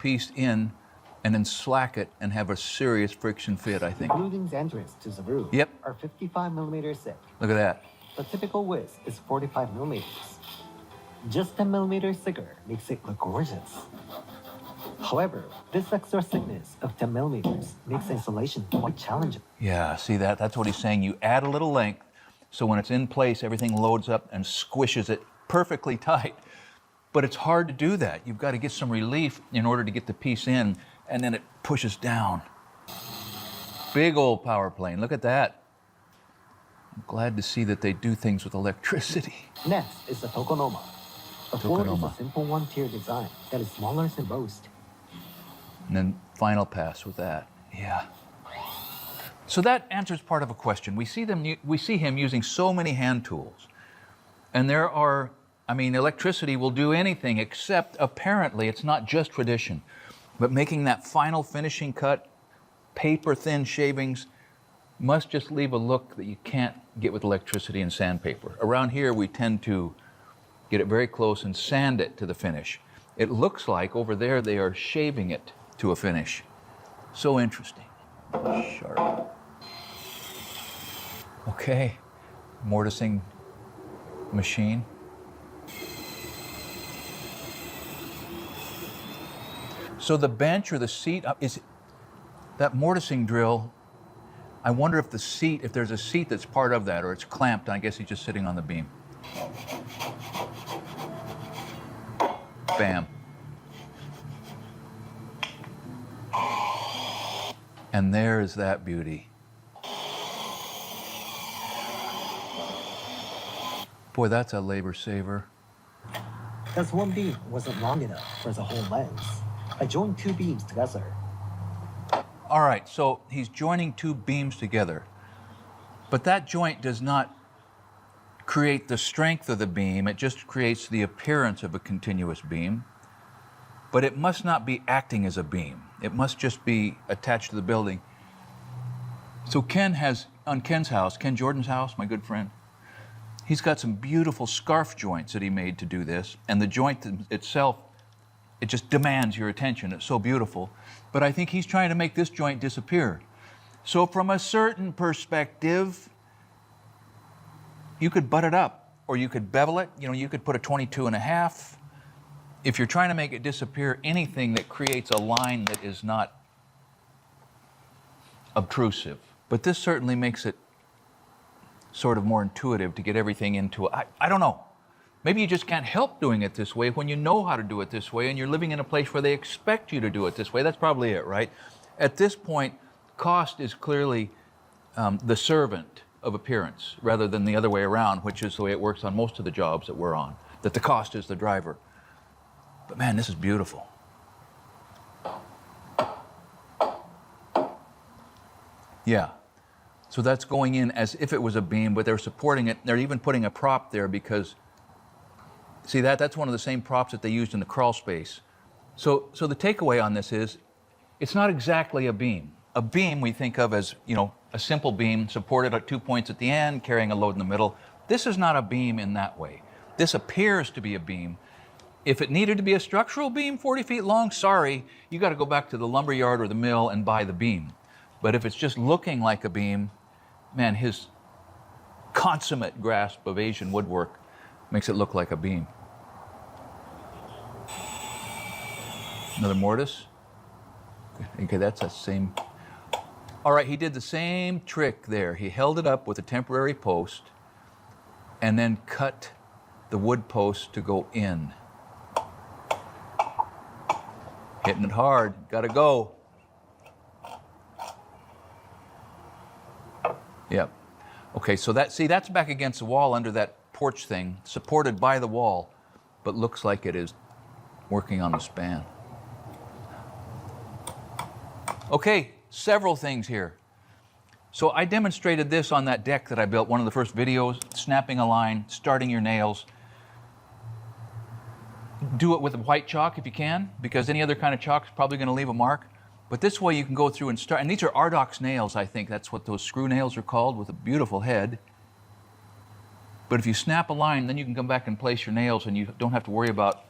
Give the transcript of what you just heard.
piece in and then slack it and have a serious friction fit, I think. Including the entrance to the roof Yep. are 55 millimeters thick. Look at that. The typical width is 45 millimeters. Just 10 millimeters thicker makes it look gorgeous. However, this extra thickness of 10 millimeters makes installation quite challenging. Yeah, see that? That's what he's saying. You add a little length, so when it's in place, everything loads up and squishes it perfectly tight. But it's hard to do that. You've got to get some relief in order to get the piece in, and then it pushes down. Big old power plane. Look at that. I'm glad to see that they do things with electricity. Next is the Tokonoma. The floor is a simple one-tier design that is smaller than most. And then final pass with that. Yeah. So that answers part of a question. We see him using so many hand tools. And there are, I mean, electricity will do anything except apparently it's not just tradition, but making that final finishing cut, paper thin shavings, must just leave a look that you can't get with electricity and sandpaper. Around here, we tend to get it very close and sand it to the finish. It looks like over there they are shaving it to a finish. So interesting. Sharp. Okay, mortising machine. So the bench or the seat, is that mortising drill, I wonder if the seat, if there's a seat that's part of that or it's clamped, I guess he's just sitting on the beam. Bam. And there's that beauty. Boy, that's a labor saver. As one beam wasn't long enough for the whole lens, I joined two beams together. All right, so he's joining two beams together, but that joint does not create the strength of the beam, it just creates the appearance of a continuous beam, but it must not be acting as a beam. It must just be attached to the building. So Ken has, on Ken's house, Ken Jordan's house, my good friend, he's got some beautiful scarf joints that he made to do this, and the joint itself, it just demands your attention. It's so beautiful. But I think he's trying to make this joint disappear. So from a certain perspective, you could butt it up, or you could bevel it. You know, you could put a 22.5. If you're trying to make it disappear, anything that creates a line that is not obtrusive. But this certainly makes it sort of more intuitive to get everything into, I don't know. Maybe you just can't help doing it this way when you know how to do it this way and you're living in a place where they expect you to do it this way. That's probably it, right? At this point, cost is clearly the servant of appearance rather than the other way around, which is the way it works on most of the jobs that we're on, that the cost is the driver. But man, this is beautiful. Yeah. So that's going in as if it was a beam, but they're supporting it. They're even putting a prop there because, see that's one of the same props that they used in the crawl space. So the takeaway on this is, it's not exactly a beam. A beam we think of as, you know, a simple beam supported at 2 points at the end, carrying a load in the middle. This is not a beam in that way. This appears to be a beam. If it needed to be a structural beam 40 feet long, sorry, you got to go back to the lumber yard or the mill and buy the beam. But if it's just looking like a beam, man, his consummate grasp of Asian woodwork makes it look like a beam. Another mortise. Okay, that's the same. All right, he did the same trick there. He held it up with a temporary post and then cut the wood post to go in. Hitting it hard, gotta go. Yep. Okay, so that's back against the wall under that porch thing, supported by the wall, but looks like it is working on the span. Okay, several things here. So I demonstrated this on that deck that I built, one of the first videos, snapping a line, starting your nails. Do it with a white chalk if you can, because any other kind of chalk is probably going to leave a mark. But this way you can go through and start, and these are Ardox nails, I think. That's what those screw nails are called, with a beautiful head. But if you snap a line, then you can come back and place your nails, and you don't have to worry about